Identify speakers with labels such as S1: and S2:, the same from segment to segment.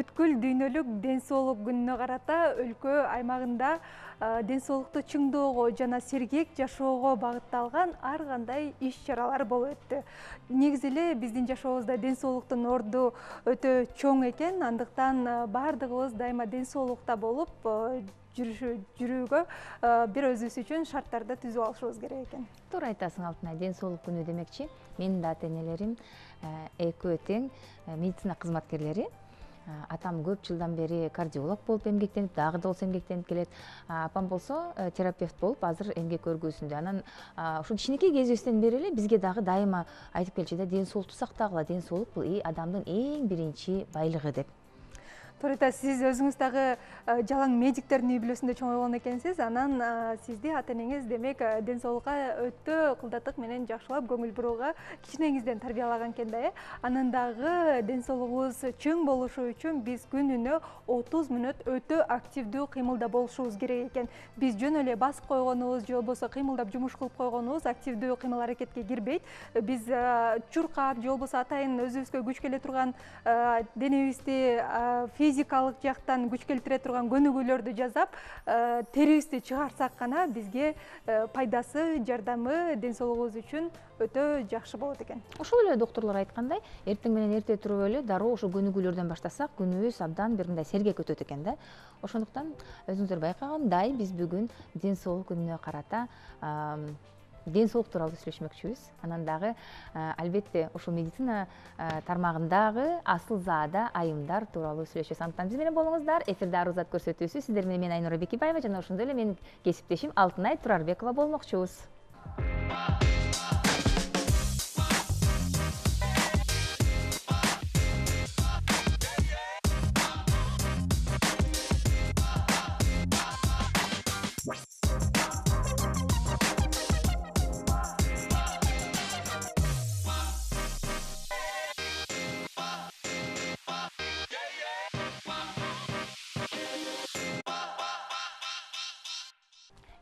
S1: бүткүл дүйнөлүк ден соолук күнүнө карата өлкө аймагында ден соолукту чыңдоого жана сергек жашоого багытталган ар кандай иш-чаралар болуп өттү. Негизи эле биздин жашообузда ден соолуктун орду өтө чоң экен, андыктан баардыгыбыз дайыма ден соолукта болуп жүрүүгө бир өзүбүз үчүн шарттарды түзүп алышыбыз керек экен.
S2: Туура айтасың Алтынай, ден соолук күнү демекчи, менин да ата-энелерим экөө тең медицина кызматкерлери. Атам көп жылдан бери кардиолог болуп эмгектенип, дагы да болсо эмгектенип келет. Апам болсо терапевт болуп, азыр эмгек көргүсүндө. Анан ушул кичинекей кезибизден бери эле бизге дагы дайыма айтып келчү да, ден соолукту сактагыла, ден соолук бул адамдын эң биринчи байлыгы деп.
S1: Туура, сиз өзүңүз дагы жалаң медиктердин үй бүлөсүндө чоңойгон экенсиз, анан сизди ата-энеңиз демек ден соолукка өтө ыкылдаттык менен жакшылап көңүл бурууга кичинеңизден тарбиялаган экен да, Анан дагы ден соолугубуз чың болушу үчүн биз күнүнө 30 мүнөт өтө активдүү кыймылда болушубуз керек экен. Биз жөн эле басып койгонубуз же болбосо кыймылдап жумуш кылып койгонубуз активдүү кыймыл аракетке кирбейт. Биз чуркап же болбосо атайын өзүбүзгө күч келе турган денебизди физикалык жактан күч келтире турган көнүгүүлөрдү жасап, терибизди чыгарсак гана бизге пайдасы, жардамы ден соолугубуз үчүн өтө жакшы болот экен.
S2: Ошол эле докторлор айткандай, эртең менен эрте туруп эле дароо ошо көнүгүүлөрдөн баштасак, күнүбүз абдан бир мындай сергек өтөт экен да. Ошондуктан өзүңүздөр байкагандай, биз бүгүн ден соолук күнүнө карата ден соолук тууралуу сүйлөшмөкчүбүз. Анан дагы албетте ушул медицина тармагындагы асыл-заада айымдар тууралуу сүйлөшөбүз. Андыктан биз менен болуңуздар. Эфирде Арузат көрсөтүүсү. Сиздер менен мен Айнура Бекибаева жана ошондой эле менин кесиптешим Алтынай Турарбекова болмокчубуз.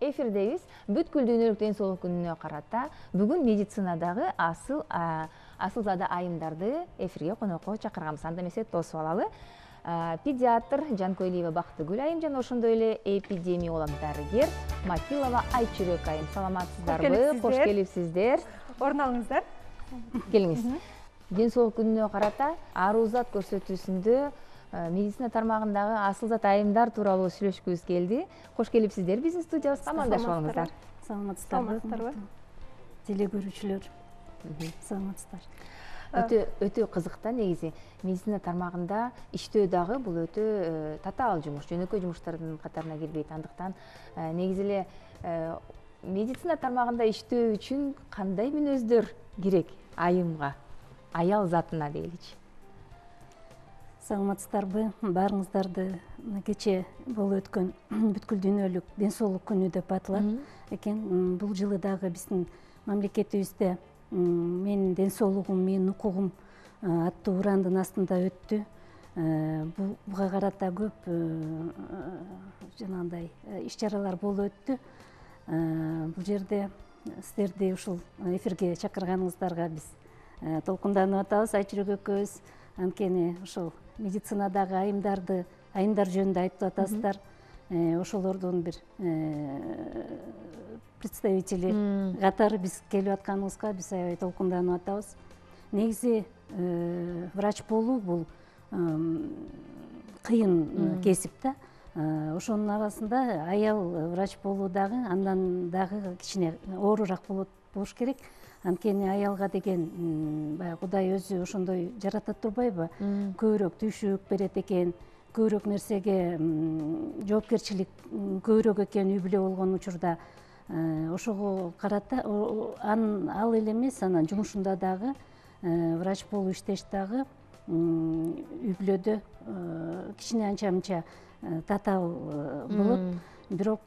S2: Эфирдебиз. Бүткүл дүйнөлүк ден соолук күнүнө карата бүгүн медицинадагы асыл-заада айымдарды эфирге конокко чакырганбыз. Анда эмесе тосуп алалы. Педиатр Жанкойлиева Бактыгүл айым жана ошондой эле эпидемиолог дарыгер Макилова Айчүрөк айым. Саламатсыздарбы? Кош келипсиздер.
S1: Орун алыңыздар.
S2: Келиңиз. Ден соолук күнүнө карата Арузат көрсөтүүсүндө медицина тармагындагы асыл-зат айымдар тууралуу сүйлөшкүбүз келди. Кош келипсиздер биздин студиябызга. Амандашып алыңыздар.
S1: Саламатсыздарбы?
S3: Теле көрүүчүлөр. Саламатсыздар.
S2: Өтө кызык да негизи. Медицина тармагында иштөө дагы бул өтө татаал жумуш, жөнөкөй жумуштардын катарына кирбейт. Андыктан негизи эле медицина тармагында иштөө үчүн кандай мүнөздөр керек айымга, аял затына дейли?
S3: Саламатсыздарбы? Баарыңыздарды кече болуп өткөн бүткүл дүйнөлүк ден соолук күнү деп аталат экен. Бул жылы дагы биздин мамлекетибизде менин ден соолугум, менин укугум аттуу урандын астында өттү. Буга карата көп жанагындай иш-чаралар болуп өттү. Бул жерде сиздерди ушул эфирге чакырганыңыздарга биз толкунданып атабыз. Айчүрөк экөөбүз анткени ушул медицинадагы айымдар жөнүндө айтып атасыздар. Ошолордун бир представители катары биз келип атканыбызга биз аябай толкунданып атабыз. Негизи врач болуу бул кыйын кесип да. Ошонун арасында аял врач болуу дагы андан дагы кичине оорураак болуш керек. Анткени аялга деген баягы Кудай өзү ошондой жарата турбайбы? Көбүрөөк түйшүк берет экен, көбүрөөк нерсеге жоопкерчилик көбүрөөк экен үй бүлө болгон учурда. Ошого карата ал эле эмес, анан жумушунда дагы врач болуп иштеш дагы үй бүлөдө кичине анча-мынча татаал болот. Бирок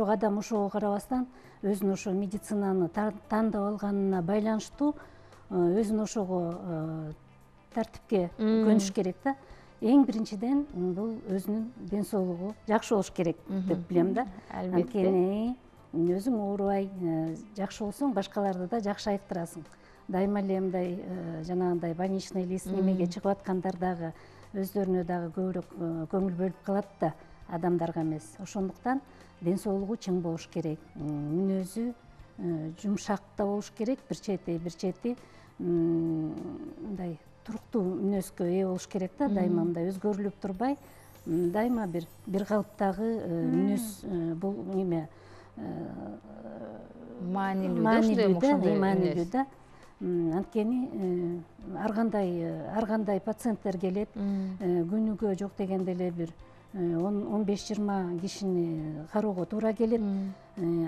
S3: адам ошого карабастан өзүн ошо медицинаны тандап алганына байланыштуу өзүн ошого тартипке көнүш керек да. Эң биринчиден бул өзүнүн ден соолугу жакшы болуш керек деп билем да. Анткени өзүң оорубай жакшы болсоң, башкаларды да жакшы айыктырасың. дайыма эле мындай жанагындай больничный лист немеге чыгып аткандар дагы өздөрүнө дагы көбүрөөк көңүл бөлүп калат да, адамдарга эмес. Ошондуктан ден соолугу чың болуш керек, мүнөзү жумшак да болуш керек, бир чети мындай туруктуу мүнөзгө ээ болуш керек да, дайыма мындай өзгөрүлүп турбай, дайыма бир калыптагы мүнөз бул неме маанилүү да. Анткени ар кандай пациенттер келет, күнүгө жок дегенде эле бир 15-20 кишини кароого туура келет.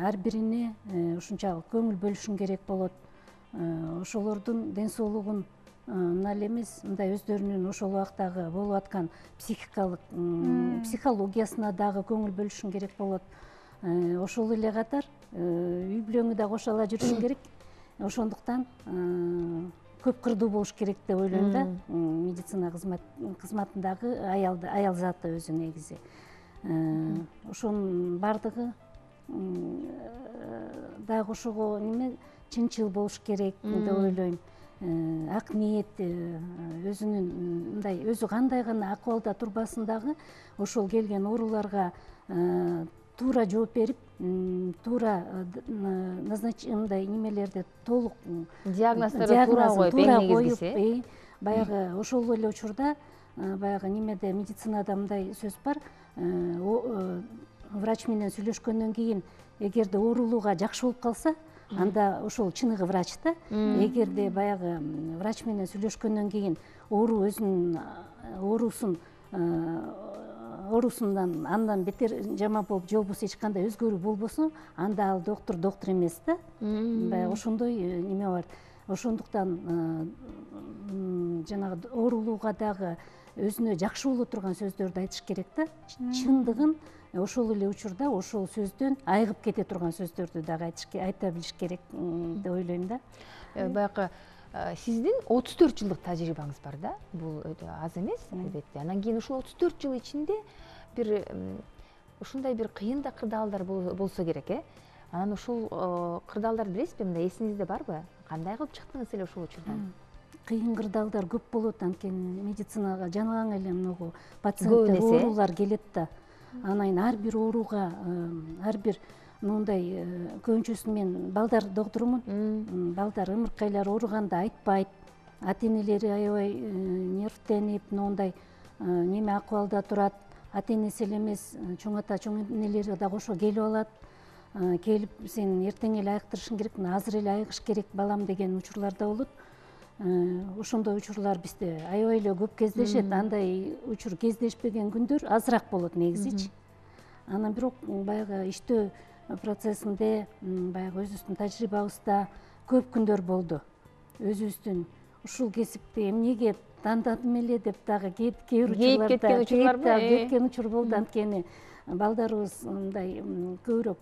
S3: Ар бирине ушунчалык көңүл бөлүшүң керек болот. Ошолордун ден соолугун мына эле эмес, мындай өздөрүнүн ошол убактагы болуп аткан психологиясына дагы көңүл бөлүшүң керек болот. Ошол эле катар үй бүлөңү да кошо ала жүрүшүң керек. Ошондуктан көп кырдуу болуш керек деп ойлойм да, медицина кызматындагы аял заты өзү негизи. Ошонун баардыгы дагы ошого чынчыл болуш керек деп ойлойм. Ак ниет, өзүнүн мындай өзү кандай гана акыбалда турбасын дагы ошол келген ооруларга туура жооп берип, туура мындай немелерди толук
S2: диагноздорду туура коюп,
S3: баягы ошол эле учурда баягы немеде медицинада мындай сөз бар, врач менен сүйлөшкөндөн кийин эгерде оорулууга жакшы болуп калса, анда ошол чыныгы врач да. Эгерде баягы врач менен сүйлөшкөндөн кийин оору өзүнүн оорусундан андан бетер жаман болуп, же болбосо эч кандай өзгөрүү болбосо, анда ал доктор эмес да. Баягы ошондой неме бар. Ошондуктан жанагы оорулууга дагы өзүнө жакшы боло турган сөздөрдү айтыш керек да. Чындыгын ошол эле учурда ошол сөздөн айыгып кете турган сөздөрдү дагы айта билиш керек деп ойлойм да.
S2: Баягы сиздин 34 жылдык тажрыйбаңыз бар да, бул өтө аз эмес, албетте. Анан кийин ушул 34 жыл ичинде бир ушундай бир кыйын да кырдаалдар болсо керек, Анан ушул кырдаалдарды билесизби, мындай эсиңизде барбы? Кандай кылып чыктыңыз эле ошол учурдан?
S3: Кыйын кырдаалдар көп болот, анткени медицинага жанаган эле многу пациенттер, оорулар келет да. Анан ар бир ооруга, ар бир мындай көбүнчөсүн мен балдар докторумун. Балдар ымыркайлары ооруганда айтпайт. Ата-энелери аябай нервтенип, мындай неме акыбалда турат. Ата-энеси эле эмес, чоң ата, чоң энелери да кошо келип алат. Келип, сен эртең эле айыктырышың керек, азыр эле айыгыш керек балам деген учурлар да болот. Ошондой учурлар бизде аябай эле көп кездешет. Андай учур кездешпеген күндөр азыраак болот негизичи. Анан бирок баягы иштөө процессинде баягы өзүбүздүн тажрыйбабызда көп күндөр болду. Өзүбүздүн ушул кесипти эмнеге тандадым эле деп дагы кеткен учур болду. Анткени балдарыбыз мындай көбүрөөк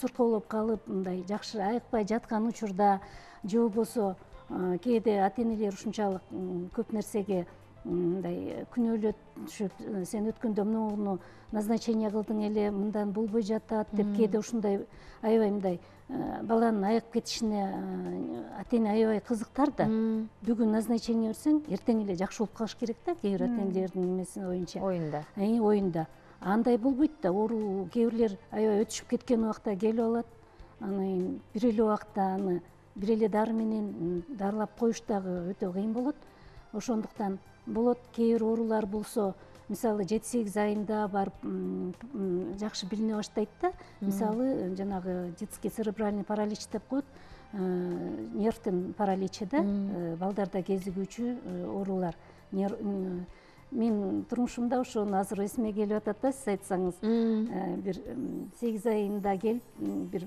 S3: суркоолоп калып, мындай жакшы айыкпай жаткан учурда, же болбосо кээде ата-энелер ушунчалык көп нерсеге мындай күнөөлөшүп, сен өткөндө муну назначение кылдың эле, мындан болбой жатат деп, кээде ушундай аябай мындай баланын айыгып кетишине ата-эне аябай кызыктар да. Бүгүн назначение берсең, эртең эле жакшы болуп калыш керек да, кээ бир ата-энелердин немеси боюнча. Оюнда. Андай болбойт да, оору кээ бирлер аябай өтүшүп кеткен убакта келип алат. Анан бир эле убакта аны бир эле дары менен дарылап коюш дагы өтө кыйын болот. Ошондуктан болот, кээ бир оорулар болсо, мисалы 7-8 айында барып жакшы билине баштайт да. Мисалы жанагы детский церебральный паралич деп коет, нервтин параличи да, балдарда кезигүүчү оорулар. Мен турмушумда ошону азыр эсиме келип атат да, сиз айтсаңыз, бир 8 айында келип, бир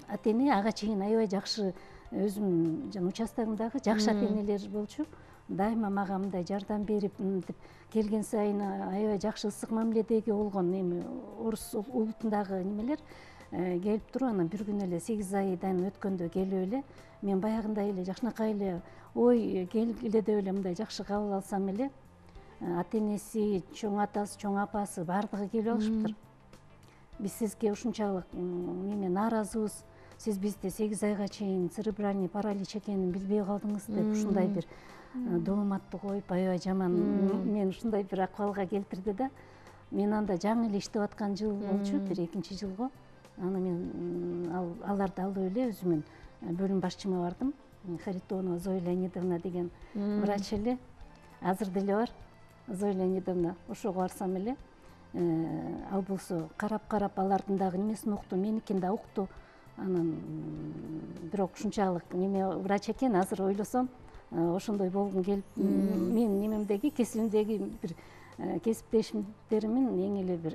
S3: ата-эне ага чейин аябай жакшы өзүмдүн жана участогумдагы жакшы ата-энелер болчу. Дайыма мага мындай жардам берип, келген сайын аябай жакшы ысык мамиледеги болгон орус улутундагы немелер келип туруп, анан бир күн эле 8 айдан өткөндө келип эле мен баягындай эле жакшынакай эле ой келгиле деп эле мындай жакшы кабыл алсам эле, ата-энеси, чоң атасы, чоң апасы баардыгы келип алышыптыр. Биз сизге ушунчалык неме нааразыбыз, сиз бизде 8 айга чейин церебральный паралич экенин билбей калдыңыз деп ушундай бир дооматты коюп аябай жаман мен ушундай бир акыбалга келтирди да. Мен анда жаңы эле иштеп аткан жыл болчу, бир 2-нчи жылго. Аны мен аларды алып эле өзүмүн бөлүм башчыма бардым. Харитонова Зоя Леонидовна деген врач эле. Азыр деле бар. Зоя Леонидовна, ошого барсам эле ал болсо карап алардын дагы немесин укту, меникин да укту. Анан бирок ушунчалык неме врач экен, азыр ойлосом ошондой болгум келип, мен немемдеги кесибимдеги бир кесиптештеримин эң эле бир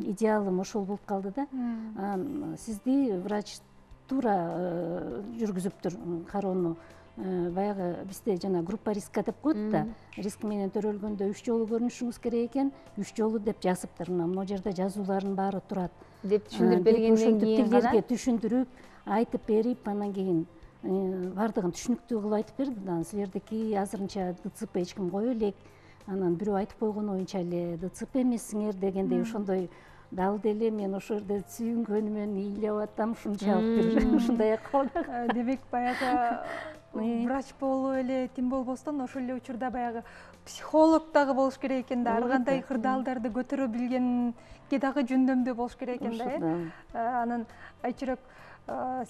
S3: идеалым ошол болуп калды да. Сизди врач туура жүргүзүптүр кароону. Баягы бизде жана группа риска деп коет да. Риск менен төрөлгөндө 3 жолу көрүнүшүңүз керек экен, 3 жолу деп жазыптыр. Мына жерде жазуулардын баары турат
S2: деп түшүндүрүп бергенден кийин
S3: тилдерге түшүндүрүп, айтып берип, анан кийин бардыгын түшүнүктүү кылып айтып берди. Анан силердики азырынча ДЦП эч ким кое элек. Анан бирөө айтып койгон оюнча эле ДЦП эмессиңер дегендей ошондой дал деле мен ошол жерде сүйүнгөнүмөн ыйлап атам, ушунчалык бир ушундай акыбалда.
S1: Демек баягы врач болуп эле тим болбостон ошол эле учурда баягы психолог дагы болуш керек экен да, ар кандай кырдаалдарды көтөрө билгенге дагы жөндөмдүү болуш керек экен да. Анан айчүрөк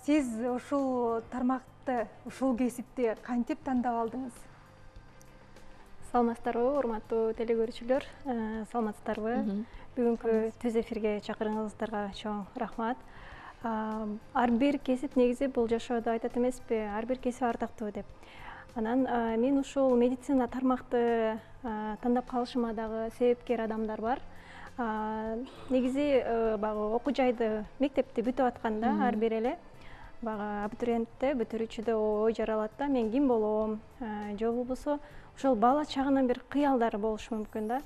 S1: сиз ушул тармакты, ушул кесипти кантип тандап алдыңыз?
S4: Саламатсыздарбы, урматтуу телекөрүүчүлөр, саламатсыздарбы? Бүгүнкү түз эфирге чакыргыңыздарга чоң рахмат. Ар бир кесип негизи бул жашоодо айтат эмеспи, ар бир кесип ардактуу деп. Анан мен ушул медицина тармакты тандап калышыма дагы себепкер адамдар бар. Негизи багы окуу жайды, мектепти бүтүп атканда ар бир эле багы абитуриентте, бүтүрүүчүдө ой жаралат да, мен ким болом, же болбосо ошол бала чагынан бир кыялдар болушу мүмкүн да.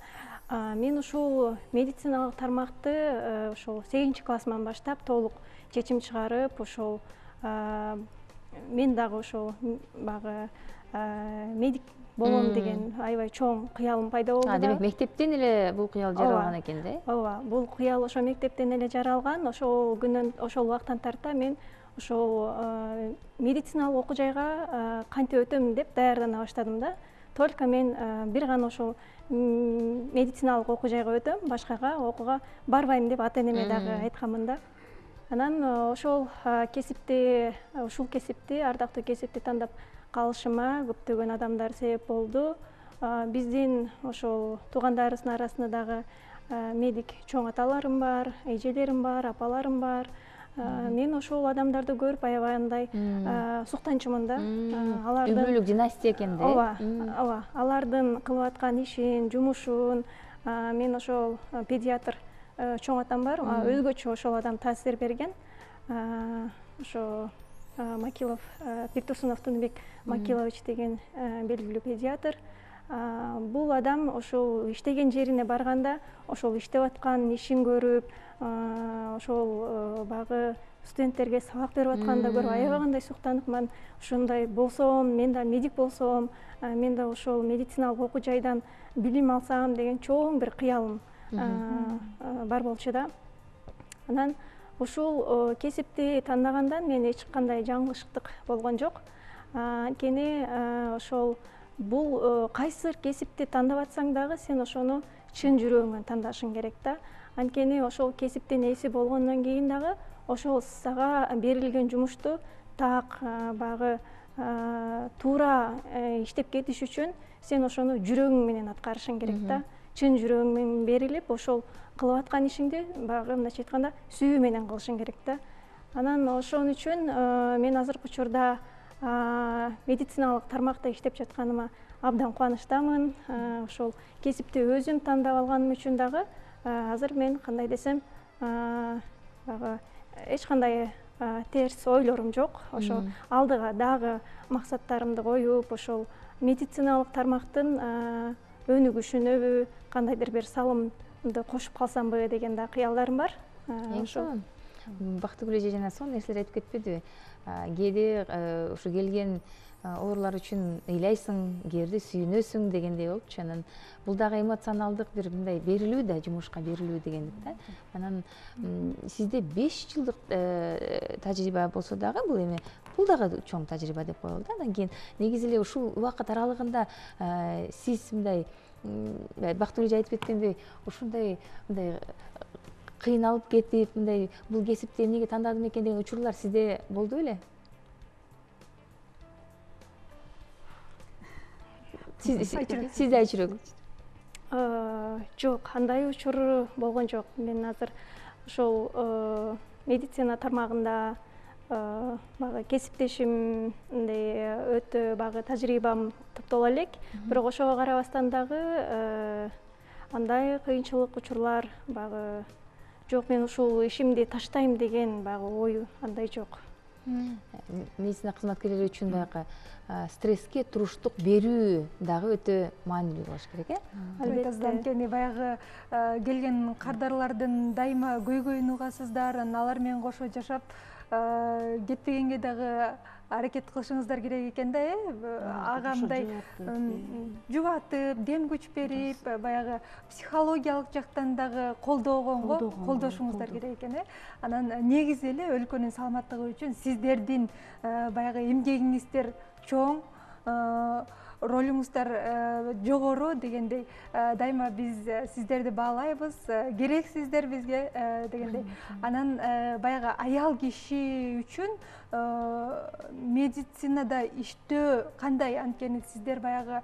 S4: Мен ушул медициналык тармакты ошол 8 классыман баштап толук чечим чыгарып, ошол мен дагы ошол багы медик болом деген аябай чоң кыялым пайда болду.
S2: Демек мектептен эле бул кыял жаралган экен да?
S4: Ооба, бул кыял ошо мектептен эле жаралган. Ошол күнөн, ошол убактан тарта мен ошол медициналык окуу жайга кантип өтөм деп даярдана баштадым да. Только мен бир гана ошол медициналык окуу жайга өтөм, башкага окууга барбайм деп ата-энеме дагы айтканмын да. Анан ошол кесипти, ушул кесипти, ардактуу кесипти тандап калышыма көптөгөн адамдар себеп болду. Биздин ошол туугандарыбыздын арасында дагы медик чоң аталарым бар, эжелерим бар, апаларым бар. Мен ошол адамдарды көрүп аябай андай суктанчумун да.
S2: Алардын үлгүлүк династия экен да.
S4: Ооба, алардын кылып аткан ишин, жумушун, мен ошол педиатр чоң атам бар, өзгөчө ошол адам таасир берген. Ошо Макилов, Пектурсунов Тыныбек Макилович деген белгилүү педиатр. Бул адам ошол иштеген жерине барганда, ошол иштеп аткан ишин көрүп, ошол багы студенттерге сабак берип атканда көрүп аябай кандай суктанып, мен ошондой болсом, мен да медик болсом, мен да ошол медициналык окуу жайдан билим алсам деген чоң бир кыялым бар болчу да. Анан ушул кесипти тандагандан мен эч кандай жаңылыштык болгон жок. Анткени ошол бул кайсы кесипти тандап атсаң дагы сен ошону чын жүрөгүңөн тандашың керек да. Анткени ошол кесиптин ээси болгондон кийин дагы ошол сага берилген жумушту так багы туура иштеп кетиш үчүн сен ошону жүрөгүң менен аткарышың керек да. Чын жүрөгүң менен берилип, ошол кылып аткан ишиңди багы мындайча айтканда сүйүү менен кылышың керек да. Анан ошон үчүн мен азыркы учурда медициналык тармакта иштеп жатканыма абдан кубанычтамын. Ошол кесипти өзүм тандап алганым үчүн дагы азыр мен кандай десем, багы эч кандай терс ойлорум жок. Ошо алдыга дагы максаттарымды коюп, ошол медициналык тармактын өнүгүшүнө кандайдыр бир салымды кошуп калсамбы деген да кыялдарым бар.
S2: Ошо Бактыгүл эже жана сонун нерселер айтып кетпедиби? Кээде ушу келген оорулар үчүн ыйлайсың, кээде сүйүнөсүң дегендей болчу. Анан бул дагы эмоционалдык бир мындай берилүү да, жумушка берилүү дегендик да. Анан сизде 5 жылдык тажрыйба болсо дагы бул эми бул дагы чоң тажрыйба деп коелу да. Андан кийин негизи эле ушул убакыт аралыгында сиз мындай Бактыгүл эже айтып кеткендей ушундай мындай кыйналып кетип, мындай бул кесипти эмнеге тандадым экен деген учурлар сизде болду беле? Сизде айчүрөк.
S4: Жок, андай учур болгон жок. Мен азыр ошол медицина тармагында багы кесиптешим өтө багы тажрыйбам топтоло элек. Бирок ошого карабастан дагы андай кыйынчылык учурлар багы жок. Мен ушул ишимди таштайм деген багы ой андай жок.
S2: Медицина кызматкерлери үчүн баягы стресске туруштук берүү дагы өтө маанилүү болуш керек,
S1: Албетте, анткени баягы келген кардарлардын дайыма көйгөйүн угасыздар, алар менен кошо жашап кетпегенге дагы аракет кылышыңыздар керек экен да, ага мындай жубатып, дем күч берип, баягы психологиялык жактан дагы колдошуңуздар керек экен. Анан негизи эле өлкөнүн саламаттыгы үчүн сиздердин баягы эмгегиңиздер чоң, ролуңуздар жогору дегендей дайыма биз сиздерди баалайбыз, керексиздер бизге дегендей. Анан баягы аял киши үчүн медицинада иштөө кандай? Анткени сиздер баягы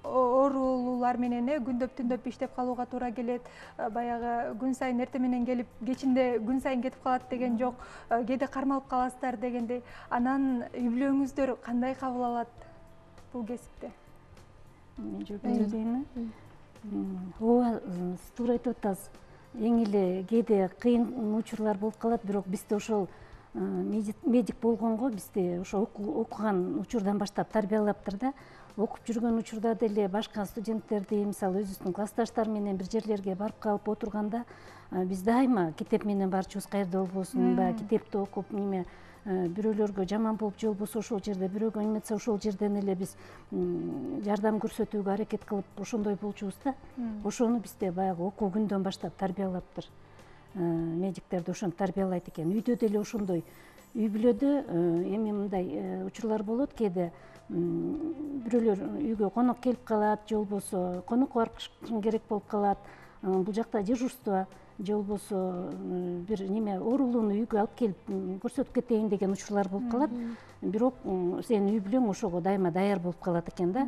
S1: оорулуулар менен күндөп түндөп иштеп калууга туура келет. Баягы күн сайын эртең менен келип, кечинде күн сайын кетип калат деген жок. Кээде кармалып каласыздар дегендей. Анан үй-бүлөңүздөр кандай кабыл алат бул кесипти?
S3: Мен жооп берейинби? Ооба, сиз туура айтып атасыз. Эң эле кээде кыйын учурлар болуп калат, бирок бизде ошол медик болгонго бизде ошо окуган учурдан баштап тарбиялаптыр да. Окуп жүргөн учурда деле башка студенттерди, мисалы өзүбүздүн классташтар менен бир жерлерге барып калып отурганда, биз дайыма китеп менен барчубуз, каерде болбосун, баягы китепти окуп, бирөөлөргө жаман болуп же болбосо ошол жерде бирөөгө эметсе ошол жерден эле биз жардам көрсөтүүгө аракет кылып ошондой болчубуз да. Ошону бизде баягы окуу күндөн баштап тарбиялаптыр. Медиктерди ошентип тарбиялайт экен. Үйдө деле ошондой. Үй бүлөдө эми мындай учурлар болот, кээде бирөөлөр үйгө конок келип калат, же болбосо конокко барышың керек болуп калат. Бул жакта дежурство же болбосо бир оорулууну үйгө алып келип көрсөтүп кетейин деген учурлар болуп калат. Бирок сенин үй бүлөң ошого дайыма даяр болуп калат экен да.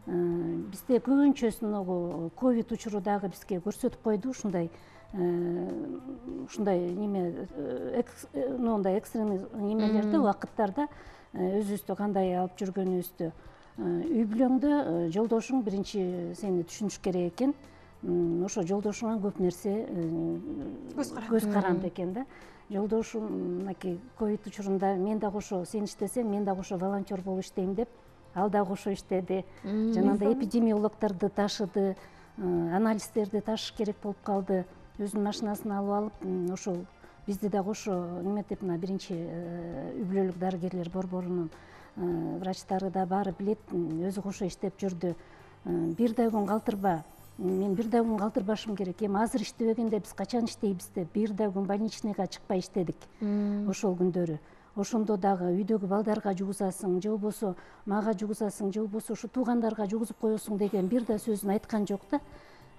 S3: Бизде көбүнчөсү ковид учуру дагы бизге көрсөтүп койду ушундай экстренный немелерде, убакыттарда өзүбүздү кандай алып жүргөнүбүздү. Үй бүлөңдө жолдошуң биринчи сени түшүнүш керек экен. Ошо жолдошуңа көп нерсе көз каранды экен да. Жолдошум мынакей ковид учурунда мен дагы ошо сен иштесең, мен дагы ошо волонтер болуп иштейм деп, ал дагы ошо иштеди. Жанагындай эпидемиологдорду ташыды, анализдерди ташыш керек болуп калды. Өзүнүн машинасын алып алып, ошол бизди дагы ошо неметип, биринчи үй бүлөлүк дарыгерлер борборунун врачтары да баары билет, өзү кошо иштеп жүрдү. Бир да күн калтырба. Мен бир да күн калтырбашым керек. Эми азыр иштебегенде биз качан иштейбиз деп, бир да күн больничныйга чыкпай иштедик ошол күндөрү. Ошондо дагы үйдөгү балдарга жугузасың, же болбосо мага жугузасың, же болбосо ушу туугандарга жугузуп коесуң деген бир да сөзүн айткан жок да.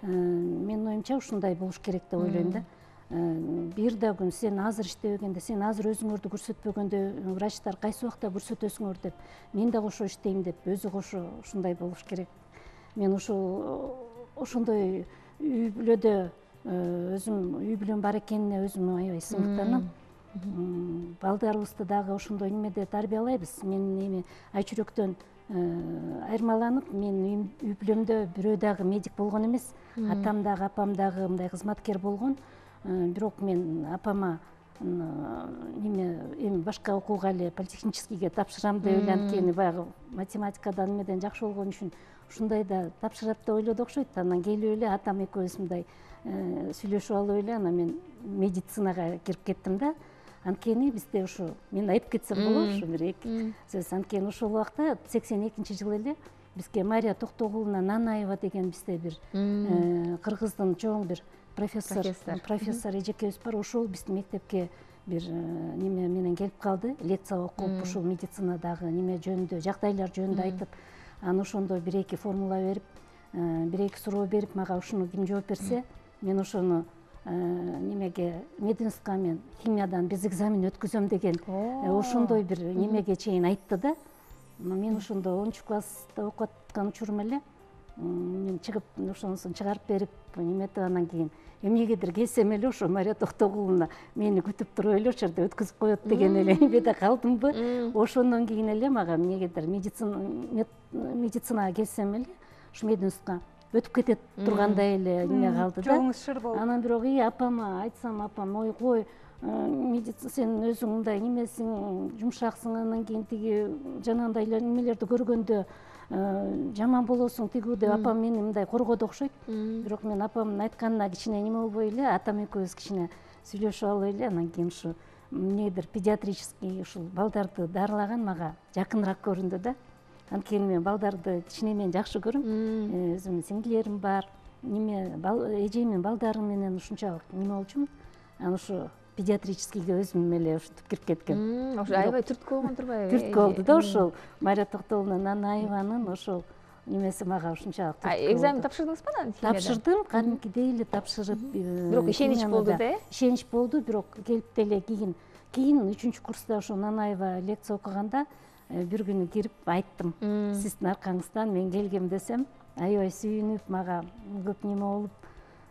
S3: Менин оюмча ушундай болуш керек деп ойлойм да. Бир да күн сен азыр иштебегенде, сен азыр өзүңөрдү көрсөтпөгөндө врачтар кайсы убакта көрсөтөсүңөр деп, мен дагы ошо иштейм деп, өзү кошо ушундай болуш керек. Мен ошондой үй бүлөдө өзүм үй бүлөм бар экенине өзүм аябай сыймыктанам. Балдарыбызды дагы ошондой немеде тарбиялайбыз. Мен айчүрөктөн айырмаланып, мен үй бүлөмдө бирөө дагы медик болгон эмес, атам дагы, апам дагы мындай кызматкер болгон. Бирок мен апама неме эми башка окууга эле политехническийге тапшырам деп эле анткени баягы математикадан эмеден жакшы болгон үчүн ушундай да тапшырат деп ойлоду окшойт. Анан келип эле атам экөөбүз мындай сүйлөшүп алып эле анан мен медицинага кирип кеттим да. Анткени бизде ушу мен айтып кетсем болот ушу бир эки сөз. Анткени ошол убакта 82-жылы эле бизге Мария Токтогуловна Нанаева деген бизде бир кыргыздын чоң бир профессор эжекебиз бар. Ошол биздин мектепке бир неме менен келип калды, лекция окуп, ушул медицинадагы неме жөнүндө, жагдайлар жөнүндө айтып, анан ошондо бир эки формула берип, бир эки суроо берип, мага ушуну ким жооп берсе, мен ошону немеге мединстка мен химиядан биз экзамен өткөзөм деген ошондой бир немеге чейин айтты да. Мен ошондо 10-класста окуп аткан учурум эле мен чыгып ошонусун чыгарып берип неметип анан кийин эмнегедир келсем эле ошо Мария Токтогуловна мени күтүп туруп эле ошол жерде өткөзүп коет деген эле эмеде калдымбы. Ошондон кийин эле мага эмнегедир медицинага келсем эле ушу мединстка өтүп кете тургандай эле неме калды да.
S1: Жолуңуз шыр болду.
S3: Анан бирок апама айтсам, апам ой кой сен өзүң мындай немесиң, жумшаксың, анан кийин тиги жанагындай эле немелерди көргөндө жаман болосуң тигүү деп апам мени мындай коргоду окшойт. Бирок мен апамдын айтканына кичине неме болбой эле, атам экөөбүз кичине сүйлөшүп алып эле анан кийин ушу эмнедир педиатрический ушул балдарды дарылаган мага жакыныраак көрүндү да. Анткени мен балдарды кичине мен жакшы көрөм. Өзүмдүн сиңдилерим бар. Неме эжем менен балдарым менен ушунчалык неме болчумун. Анан ушу педиатрическийге өзүм эле ушинтип кирип кеткем.
S2: Ошо аябай түрткү болгон турбайбы?
S3: Түрткү болду да ошол Мария Токтогуловна Нанаеванын ошол немеси мага ушунчалык түрткү.
S2: Экзамен тапшырдыңызбы анан?
S3: Тапшырдым, кадимкидей эле тапшырып.
S2: Бирок ишенич болду да?
S3: Ишенич болду, бирок келип деле кийин 3-курста ошо Нанаева лекция окуганда бир күнү кирип айттым. Сиздин аркаңыздан мен келгем десем, аябай сүйүнүп, мага көп неме болуп,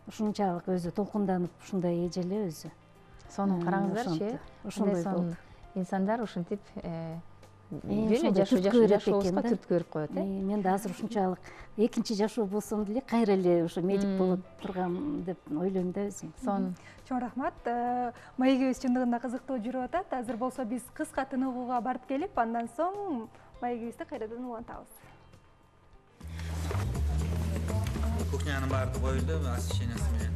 S3: ушунчалык өзү толкунданып ушундай эжеле өзү.
S2: Сонун караңыздарчы,
S3: ошондой болду.
S2: Инсандар ушинтип
S3: жашообузга
S2: түрткү берип коет.
S3: Мен да азыр ушунчалык экинчи жашоо болсом деле кайра эле ошо медик болуп тургам деп ойлойм да өзүм.
S2: Сонун.
S1: Чоң рахмат. Маегибиз чындыгында кызыктуу жүрүп атат. Азыр болсо биз кыска тыныгууга барып келип, андан соң маегибизди кайрадан улантабыз.
S5: Кухнянын баары коюлду, освещениясы менен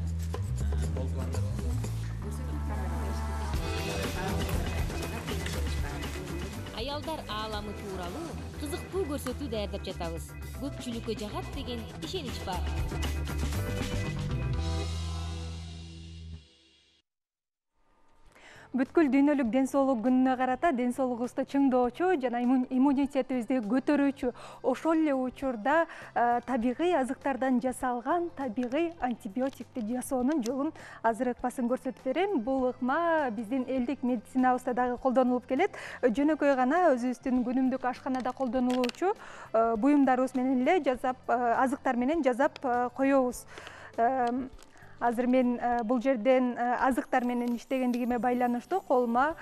S6: Аялдар ааламы тууралуу кызыктуу көрсөтүү даярдап жатабыз. Көпчүлүккө жагат деген ишенич бар.
S1: Бүткүл дүйнөлүк ден соолук күнүнө карата ден соолугубузду чыңдоочу жана иммунитетибизди көтөрүүчү ошол эле учурда табигый азыктардан жасалган табигый антибиотикти жасоонун жолун азыр ыкмасын көрсөтүп берем. Бул ыкма биздин элдик медицинабызда дагы колдонулуп келет. Жөнөкөй гана өзүбүздүн күнүмдүк ашканада колдонулуучу буюмдарыбыз менен эле жазап, азыктар менен жасап коебуз. Азыр мен бул жерден азыктар менен иштегендигиме байланыштуу колума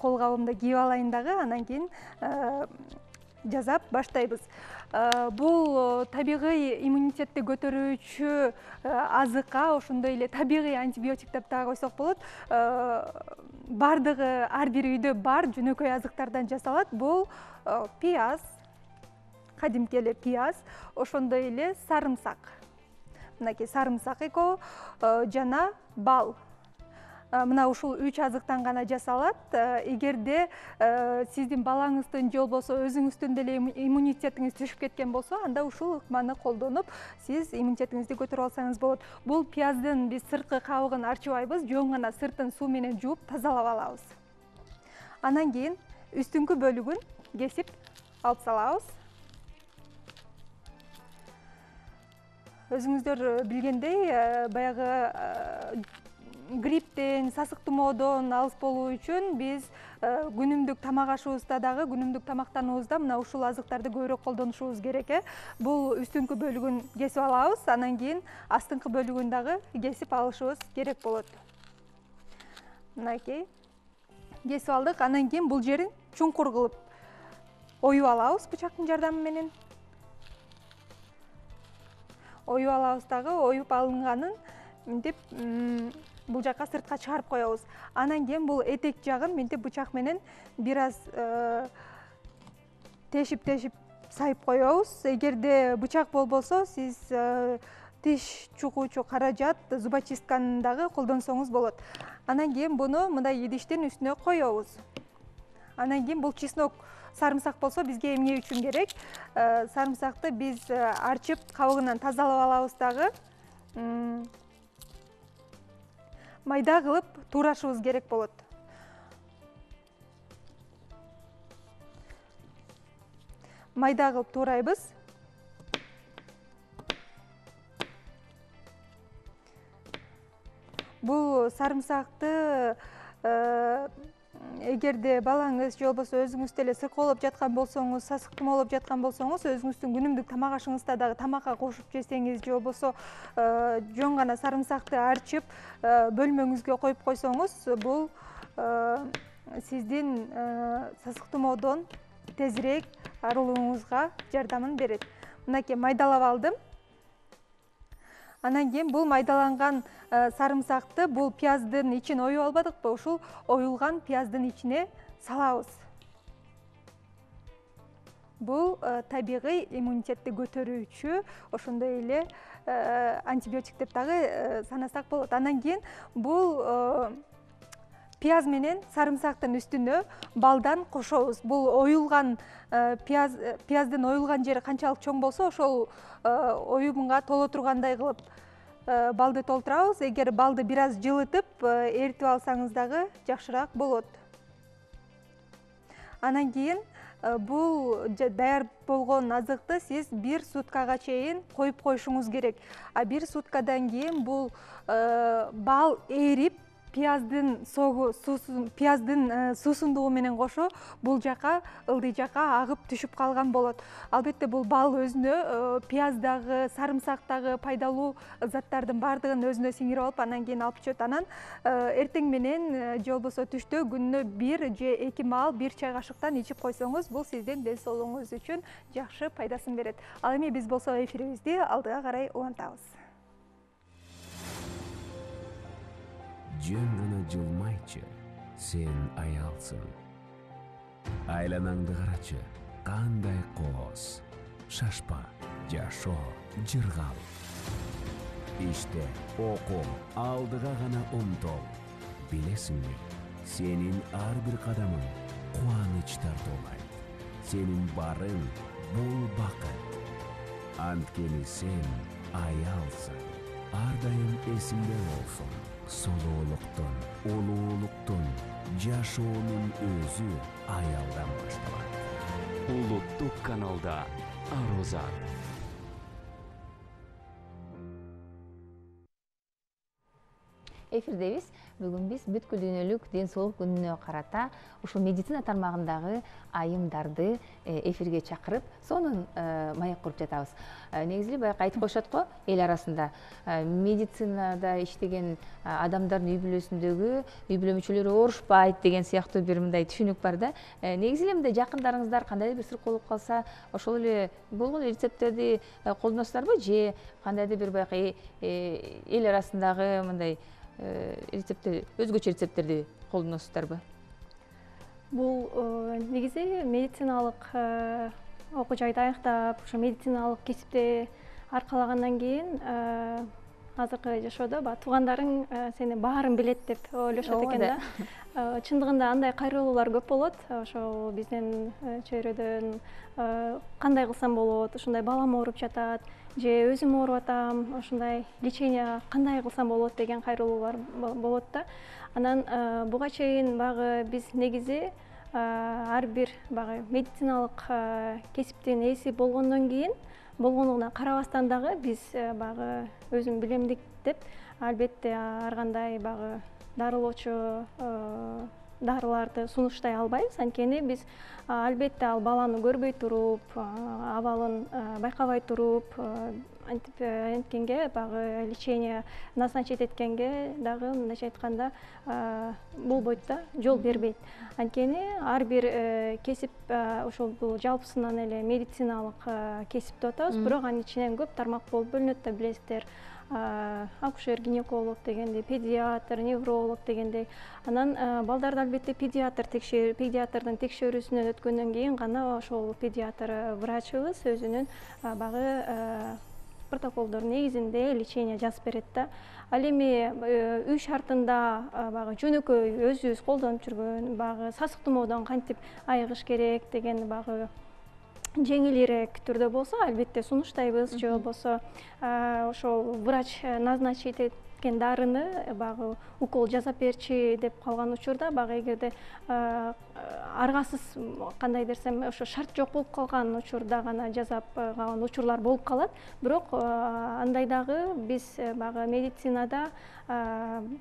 S1: колгабымды кийип алайын дагы, анан кийин жасап баштайбыз. Бул табигый иммунитетти көтөрүүчү азыкка, ошондой эле табигый антибиотик деп дагы койсок болот. Бардыгы ар бир үйдө бар жөнөкөй азыктардан жасалат. Бул пияз, кадимки эле пияз, ошондой эле сарымсак. Мынакей сарымсак экөө жана бал. Мына ушул 3 азыктан гана жасалат. Эгерде сиздин балаңыздын же болбосо өзүңүздүн деле иммунитетиңиз түшүп кеткен болсо, анда ушул ыкманы колдонуп, сиз иммунитетиңизди көтөрүп алсаңыз болот. Бул пияздын биз сырткы кабыгын арчыбайбыз, жөн гана сыртын суу менен жууп тазалап алабыз. Анан кийин үстүңкү бөлүгүн кесип алып салабыз. Өзүңүздөр билгендей, баягы грипптен, сасык тумоодон алыс болуу үчүн биз күнүмдүк тамак ашыбызда дагы, күнүмдүк тамактануубузда мына ушул азыктарды көбүрөөк колдонушубуз керек. Бул үстүңкү бөлүгүн кесип алабыз, анан кийин астыңкы бөлүгүн дагы кесип алышыбыз керек болот. Мынакей кесип алдык, анан кийин бул жерин чуңкур кылып оюп алабыз бычактын жардамы менен. Оюп алабыз дагы, оюп алынганын мынтип бул жакка сыртка чыгарып коебуз. Анан кийин бул этек жагын мынтип бычак менен бир аз тешип сайып коебуз. Эгерде бычак болбосо, сиз тиш чукуучу каражат, зубочистканы дагы колдонсоңуз болот. Анан кийин буну мындай идиштин үстүнө коебуз. Анан кийин бул чеснок сарымсак болсо бизге эмне үчүн керек? Сарымсакты биз арчып, кабыгынан тазалап алабыз дагы. Майда кылып туурашыбыз керек болот. Майда кылып туурайбыз. Бул сарымсакты эгерде балаңыз же болбосо өзүңүз деле сыркоолоп жаткан болсоңуз, сасыктымолоп жаткан болсоңуз, өзүңүздүн күнүмдүк тамак ашыңызда дагы тамакка кошуп жесеңиз же болбосо жөн гана сарымсакты арчып бөлмөңүзгө коюп койсоңуз, бул сиздин сасыктымоодон тезирээк арылууңузга жардамын берет. Мынакей майдалап алдым. Анан кийин бул майдаланган сарымсакты бул пияздын ичин оюп албадыкпы, ушул оюлган пияздын ичине салабыз. Бул табигый иммунитетти көтөрүүчү, ошондой эле антибиотик деп дагы санасак болот. Анан кийин бул пияз менен сарымсактын үстүнө балдан кошобуз. Бул оюлган пияздын оюлган жери канчалык чоң болсо, ошол оюмга толо тургандай кылып балды толтурабыз. Эгер балды бир аз жылытып, эритип алсаңыз дагы жакшыраак болот. Анан кийин бул даяр болгон азыкты сиз 1 суткага чейин коюп коюшуңуз керек. А 1 суткадан кийин бул бал эрип, пияздын суусундугу менен кошо бул жака, ылдый жака агып түшүп калган болот. Албетте бул бал өзүнө пияздагы, сарымсактагы пайдалуу заттардын баардыгын өзүнө сиңирип алып, анан кийин алып чыгат. Анан эртең менен же болбосо түштө күнүнө 1 же 2 маал 1 чай кашыктан ичип койсоңуз, бул сиздин ден соолугуңуз үчүн жакшы пайдасын берет. Ал эми биз болсо эфирибизди алдыга карай улантабыз.
S7: Жөн гана жылмайчы, сен аялсың. Айланаңды карачы, кандай коос. Шашпа, жашоо, жыргал. Иште, окум, алдыга гана умтол. Билесиңби, сенин ар бир кадамың кубаныч тартуулайт. Сенин барың бул бакыт. Анткени сен аялсың. Ар дайым эсиңде болсун. Солоолуктун, улуулуктун, жашоонун өзү аялдан башталат. Улуттук каналда Арозат.
S2: Эфирдебиз. Бүгүн биз бүткүл дүйнөлүк ден соолук күнүнө карата ушул медицина тармагындагы айымдарды эфирге чакырып, сонун маек куруп жатабыз. Негизи баягы айтып коюшат го, эл арасында медицинада иштеген адамдардын үй бүлөсүндөгү үй бүлө мүчөлөрү оорушпайт деген сыяктуу бир мындай түшүнүк бар да. Негизи эле мындай жакындарыңыздар кандайдыр бир сыркоолук калса, ошол эле болгон рецепттерди колдоносуздарбы же кандайдыр бир баягы эл арасындагы мындай рецепттер, өзгөчө рецепттерди колдоносуздарбы?
S4: Бул негизи медициналык окуу жайды аяктап, ошо медициналык кесипти аркалагандан кийин азыркы жашоодо туугандарың сени баарын билет деп ойлошот экен да. Чындыгында андай кайрылуулар көп болот. Ошо биздин чөйрөдөн кандай кылсам болот, ушундай балам ооруп жатат, же өзүм ооруп атам, ушундай лечение кандай кылсам болот деген кайрылуулар болот да. Анан буга чейин багы биз негизи ар бир багы медициналык кесиптин ээси болгондон кийин, болгондугуна карабастан дагы биз багы өзүм билемдик деп албетте ар кандай багы дарылоочу дарыларды сунуштай албайбыз. Анткени биз албетте ал баланы көрбөй туруп, абалын байкабай туруп, анткенге багы лечение назначить эткенге дагы мындайча айтканда болбойт да, жол бербейт. Анткени ар бир кесип ошол бул жалпысынан эле медициналык кесип деп атабыз, бирок анын ичинен көп тармак болуп бөлүнөт да, билесиздер. Акушер, гинеколог дегендей, педиатр, невролог дегендей. Анан балдарды албетте педиатрдын текшерүүсүнөн өткөндөн кийин гана ошол педиатр врачыбыз өзүнүн багы протоколдор негизинде лечение жазып берет да. Ал эми үй шартында багы жөнөкөй өзүбүз колдонуп жүргөн багы сасык тумоодон кантип айыгыш керек деген багы жеңилирээк түрдө болсо албетте сунуштайбыз, же болбосо ошол врач назначить эткен дарыны багы укол жасап берчи деп калган учурда багы эгерде аргасыз кандай десем ошо шарт жок болуп калган учурда гана жасап калган учурлар болуп калат. Бирок андайдагы биз багы медицинада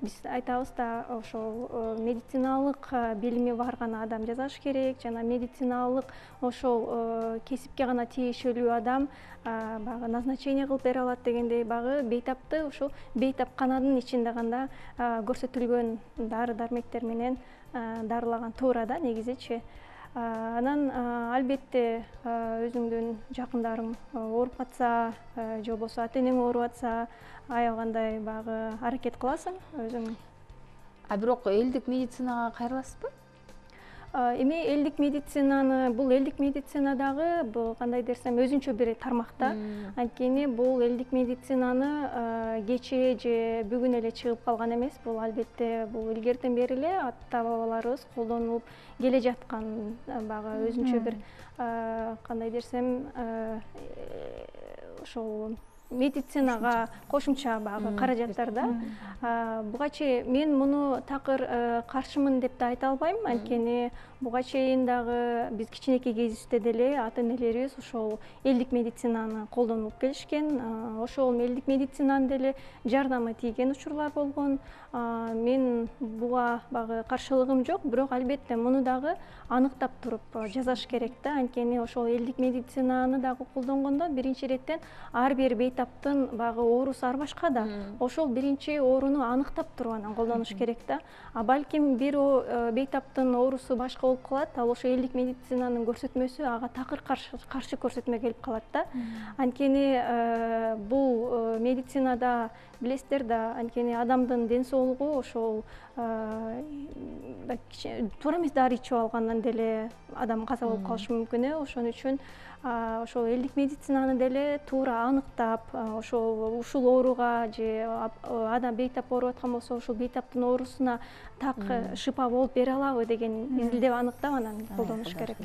S4: биз айтабыз да, ошол медициналык билими бар гана адам жасаш керек, жана медициналык ошол кесипке гана тиешелүү адам багы назначение кылып бере алат дегендей, багы бейтапты ошол бейтапкананын ичинде гана көрсөтүлгөн дары дармектер менен дарылаган туура да негизичи. Анан албетте өзүңдүн жакындарың ооруп катса, же болбосо ата-энең ооруп атса, аябагандай багы аракет кыласың өзүң.
S2: Бирок элдик медицинага кайрыласызбы?
S4: Эми элдик медицинаны, бул элдик медицинадагы бул кандай десем өзүнчө бир тармакта. Анткени бул элдик медицинаны кечээ же бүгүн эле чыгып калган эмес. Бул албетте бул илгертен бери эле ата бабаларыбыз колдонуп келе жаткан багы өзүнчө бир кандай десем ошол медицинага кошумча багы каражаттар да. Буга чейин мен муну такыр каршымын деп да айта албайм. Анткени буга чейин дагы биз кичинекей кезибизде деле ата-энелерибиз ошол элдик медицинаны колдонуп келишкен. Ошол элдик медицинанын деле жардамы тийген учурлар болгон. Мен буга багы каршылыгым жок, бирок албетте муну дагы аныктап туруп жасаш керек да. Анткени ошол элдик медицинаны дагы колдонгондо биринчи иреттен ар бир бейтаптын багы оорусу ар башка да. Ошол биринчи ооруну аныктап туруп анан колдонуш керек да. Балким бир бейтаптын оорусу башка болуп калат, ал ошо элдик медицинанын көрсөтмөсү ага такыр каршы көрсөтмө келип калат да. Анткени бул медицинада билесиздер да, анткени адамдын ден соолугу ошол туура эмес дары ичип алгандан деле адам каза болуп калышы мүмкүн. Ошон үчүн ошол элдик медицинаны деле туура аныктап, ошол ушул ооруга же адам бейтап ооруп аткан болсо, ошол бейтаптын оорусуна так шыпа болуп бере алабы деген изилдеп аныктап анан колдонуш керек.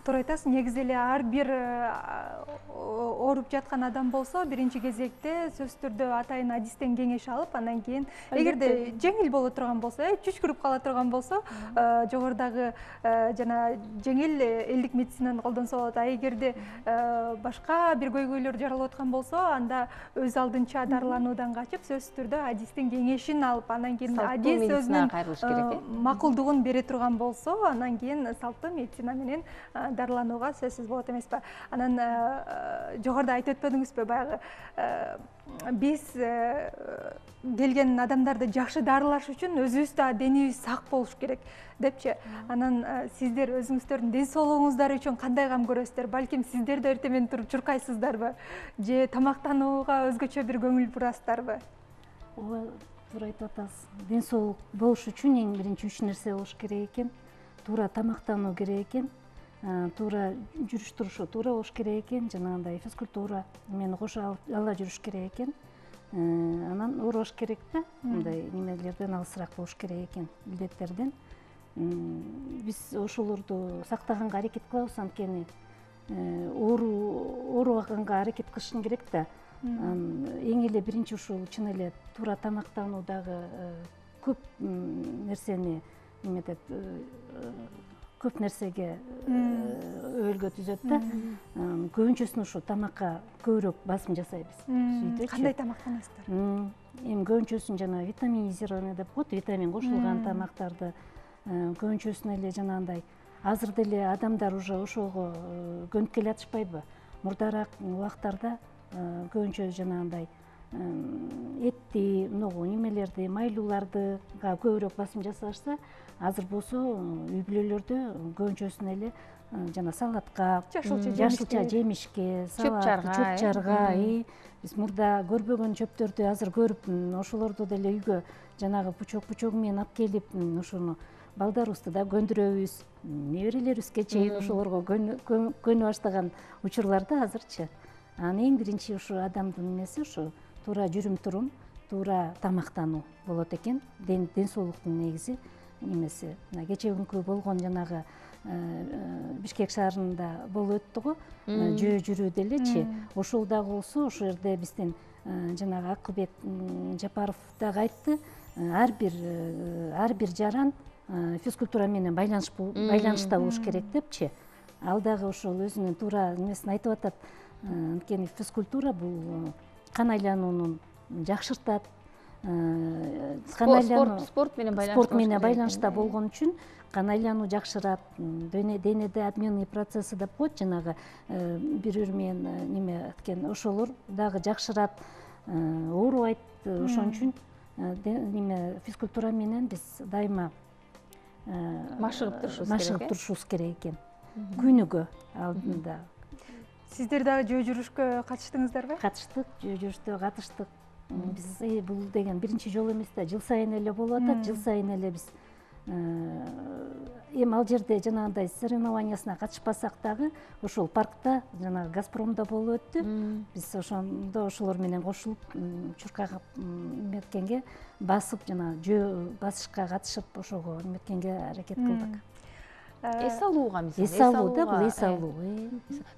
S1: Туура айтасыз, негизи эле ар бир ооруп жаткан адам болсо, биринчи кезекте сөзсүз түрдө атайын адистен кеңеш алып, анан кийин эгерде жеңил боло турган болсо, чүчкүрүп кала турган болсо, жогорудагы жана жеңил элдик медицинаны колдонсо болот. А эгерде башка бир көйгөйлөр жаралып аткан болсо, анда өз алдынча дарылануудан качып, сөзсүз түрдө адистин кеңешин алып, анан кийин адис өзүнүн макулдугун бере турган болсо, анан кийин салттуу медицина менен дарыланууга сөзсүз болот эмеспи. Анан жогоруда айтып өтпөдүңүзбү, баягы биз келген адамдарды жакшы дарылаш үчүн өзүбүз да денибиз сак болуш керек депчи. Анан сиздер өзүңүздөрдүн ден соолугуңуздар үчүн кандай кам көрөсүздөр? Балким сиздер да эртең менен туруп чуркайсыздарбы? Же тамактанууга өзгөчө бир көңүл бурасыздарбы?
S3: Ооба, туура айтып атасыз. Ден соолук болуш үчүн эң биринчи 3 нерсе болуш керек экен. Туура тамактануу керек экен. Туура жүрүш турушу туура болуш керек экен, жанагындай физкультура мени кошо ала жүрүш керек экен. Анан оорубаш керек да, мындай немелерден алысыраак болуш керек экен, илдеттерден. Биз ошолорду сактаганга аракет кылабыз, анткени оорубаганга аракет кылышың керек да. Эң эле биринчи ушул чын эле туура тамактануудагы көп нерсени неметет, көп нерсеге өөлгө түзөт да. Көбүнчөсүн ушу тамакка көбүрөөк басым жасайбыз.
S1: Кандай тамактанасыздар?
S3: Эми көбүнчөсүн жана витаминизированный деп коет, витамин кошулган тамактарды, көбүнчөсүн эле жанагындай азыр деле адамдар уже ошого көнүп келе атышпайбы? Мурдараак убактарда көбүнчө жанагындай этти, многу немелерди, майлууларды көбүрөөк басым жасашса, азыр болсо үй бүлөлөрдө көбүнчөсүн эле жана салатка, жашылча жемишке, салат, чөп-чарга, биз мурда көрбөгөн чөптөрдү азыр көрүп, ошолорду деле үйгө жанагы пучок менен алып келип, ошону балдарыбызды да көндүрөбүз, неберелерибизге чейин ошолорго көнө баштаган учурларда азырчы. Анан эң биринчи ушу адамдын эмеси ушу туура жүрүм-турум, туура тамактануу болот экен. Ден соолуктун негизи немеси. Кече күнкү болгон жанагы Бишкек шаарында болуп өттү го, жөө жүрүү делечи. Ошол дагы болсо, ошол жерде биздин жанагы Акылбек Жапаров дагы айтты, ар бир жаран физкультура менен байланышта болуш керек депчи. Ал дагы ошол өзүнүн туура эмесин айтып атат. Анткени физкультура бул кан айланууну жакшыртат.
S2: Спорт менен
S3: байланышта болгон үчүн кан айлануу жакшырат, денеде обменный процесси деп коет, жанагы бири-бири менен неме эткен, ошолор дагы жакшырат, оорубайт. Ошон үчүн неме физкультура менен биз дайыма машыгып турушубуз керек экен. Күнүгө алдында.
S1: Сиздер дагы жөө жүрүшкө катыштыңыздарбы?
S3: Катыштык, жөө жүрүштө катыштык. Биз бул деген биринчи жолу эмес да, жыл сайын эле болуп атат. Жыл сайын эле биз эми ал жерде жанагындай соревнованиясына катышпасак дагы, ошол паркта жанагы Газпромдо болуп өттү. Биз ошондо ошолор менен кошулуп, чуркагып эметкенге басып, жана жөө басышка катышып, ошого эметкенге аракет кылдык.
S2: Эс алууга мисалы.
S3: Эс алуу да, бул эс алуу.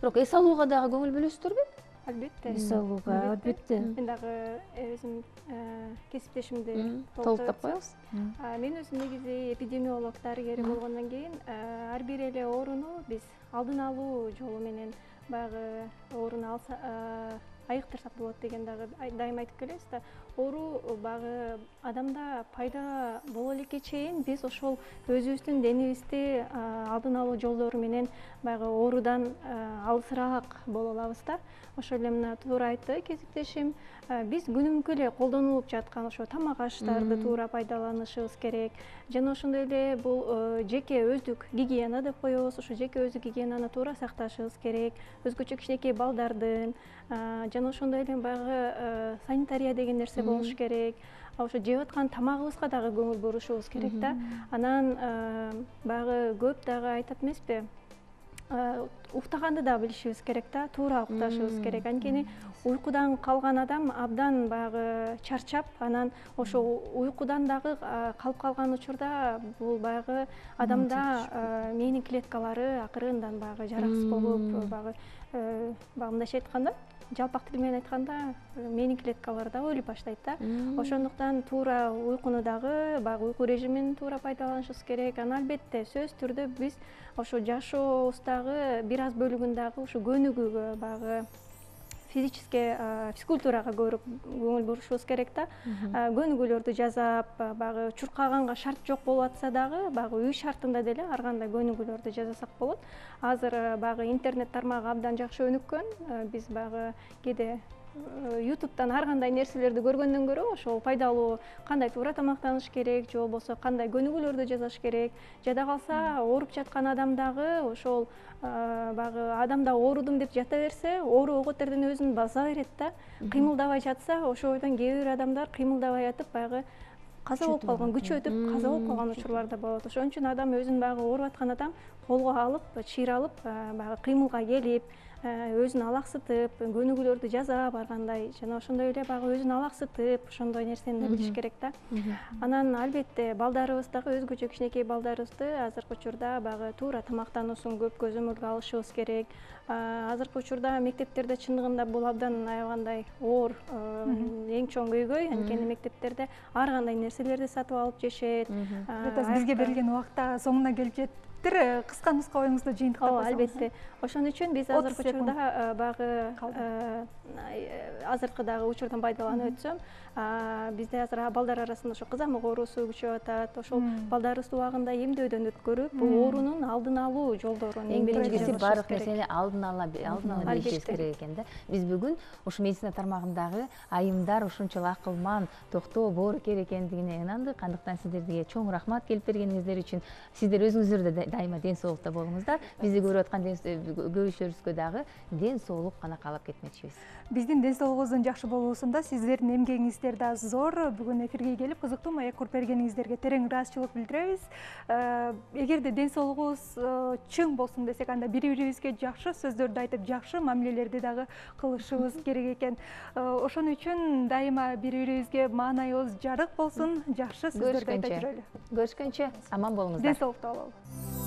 S2: Бирок эс алууга дагы көңүл бөлөсүздөрбү?
S4: Албетте.
S3: Эс алууга албетте.
S4: Мен дагы өзүм кесиптешимди
S2: толуктап коебуз.
S4: Мен өзүм негизи эпидемиолог дарыгери болгондон кийин ар бир эле ооруну биз алдын алуу жолу менен баягы ооруну айыктырсак болот деген дагы дайыма айтып келебиз да. Оору баягы адамда пайда боло элекке чейин биз ошол өзүбүздүн денибизди алдын алуу жолдору менен баягы оорудан алысыраак боло алабыз да. Ошол эле мына туура айтты кесиптешим. Биз күнүмкү эле колдонулуп жаткан ошо тамак аштарды туура пайдаланышыбыз керек. Жана ошондой эле бул жеке өздүк гигиена деп коебуз. Ошо жеке өздүк гигиенаны туура сакташыбыз керек. Өзгөчө кичинекей балдардын жана ошондой эле баягы санитария деген нерсе болуш керек. Ошо жеп аткан тамагыбызга дагы көңүл бурушубуз керек да. Анан баягы көп дагы айтат эмеспи? Уктаганды да билишибиз керек да, туура укташыбыз керек. Анткени уйкудан калган адам абдан баягы чарчап, анан ошо уйкудан дагы калып калган учурда бул баягы адамда мээнин клеткалары акырындан баягы жараксыз болуп, баягы мындайча айтканда, жалпак тил менен айтканда мээнин клеткалары да өлүп баштайт да. Ошондуктан туура уйкуну дагы баягы уйку режимин туура пайдаланышыбыз керек. Анан албетте сөзсүз түрдө биз ошо жашообуздагы бир аз бөлүгүн дагы ушу көнүгүүгө баягы физкультурага көбүрөөк көңүл бурушубуз керек да. Көнүгүүлөрдү жасап, баягы чуркаганга шарт жок болуп атса дагы, баягы үй шартында деле ар кандай көнүгүүлөрдү жасасак болот. Азыр баягы интернет тармагы абдан жакшы өнүккөн. Биз баягы кээде YouTube'дан ар кандай нерселерди көргөндөн көрө ошол пайдалуу кандай туура тамактаныш керек, же болбосо кандай көнүгүүлөрдү жасаш керек. Жада калса ооруп жаткан адам дагы ошол баягы адамда оорудум деп жата берсе, оору оготерден өзүн баса берет да. Кыймылдабай жатса, ошол бойдон кээ бир адамдар кыймылдабай жатып баягы каза болуп калган, күчү өтүп каза болуп калган учурлар да болот. Ошон үчүн адам өзүн баягы ооруп аткан адам колго алып, чыйралып, баягы кыймылга келип, өзүн алаксытып, көнүгүүлөрдү жазап ар кандай, жана ошондой эле баягы өзүн алаксытып, ошондой нерсени билиш керек да. Анан албетте балдарыбыз дагы өзгөчө кичинекей балдарыбызды азыркы учурда баягы туура тамактануусун көп көзөмөлгө алышыбыз керек. Азыркы учурда мектептерде чындыгында бул абдан аябагандай оор, эң чоң көйгөй. Анткени мектептерде ар кандай нерселерди сатып алып жешет.
S1: Бизге берилген убакта соңуна келип кесиптер кыска нуска оюңузду жыйынтыктап
S4: ооба
S1: койсоңуз.
S4: албетте ошон үчүн биз
S1: 30
S4: азыркы
S1: секунд.
S4: учурда багы азыркы дагы учурдан пайдаланып өтсөм бизде азыр балдар арасында ошо кызамык оорусу күчөп атат. Ошол балдарыбызды убагында эмдөөдөн өткөрүп бул оорунун алдын алуу жолдорун
S2: Эң биринчиси
S4: жалгашыбыз
S2: баардык
S4: керек.
S2: нерсени алдын ала билишибиз керек экен да. Биз бүгүн ушу медицина тармагындагы айымдар ушунчалык акылман, токтоо боорукер экендигине ынандык. Андыктан сиздерге чоң рахмат келип бергениңиздер үчүн. Сиздер өзүңүздөр да дайыма ден соолукта болуңуздар. Бизди көрүп аткан көрүүчүлөрүбүзгө дагы ден соолук гана каалап кетмекчибиз.
S1: Биздин ден соолугубуздун жакшы болуусунда сиздердин эмгегиңиздер да зор. Бүгүн эфирге келип кызыктуу маек куруп бергениңиздерге терең ыраазычылык билдиребиз. Эгерде ден соолугубуз чың болсун десек, анда бири-бирибизге жакшы сөздөрдү айтып, жакшы мамилелерди дагы кылышыбыз керек экен. Ошон үчүн дайыма бири-бирибизге маанайыбыз жарык болсун, жакшы сөздөрдү айта жүрөлү.
S2: Көрүшкөнчө аман болуңуздар.
S1: Ден соолукта бололу.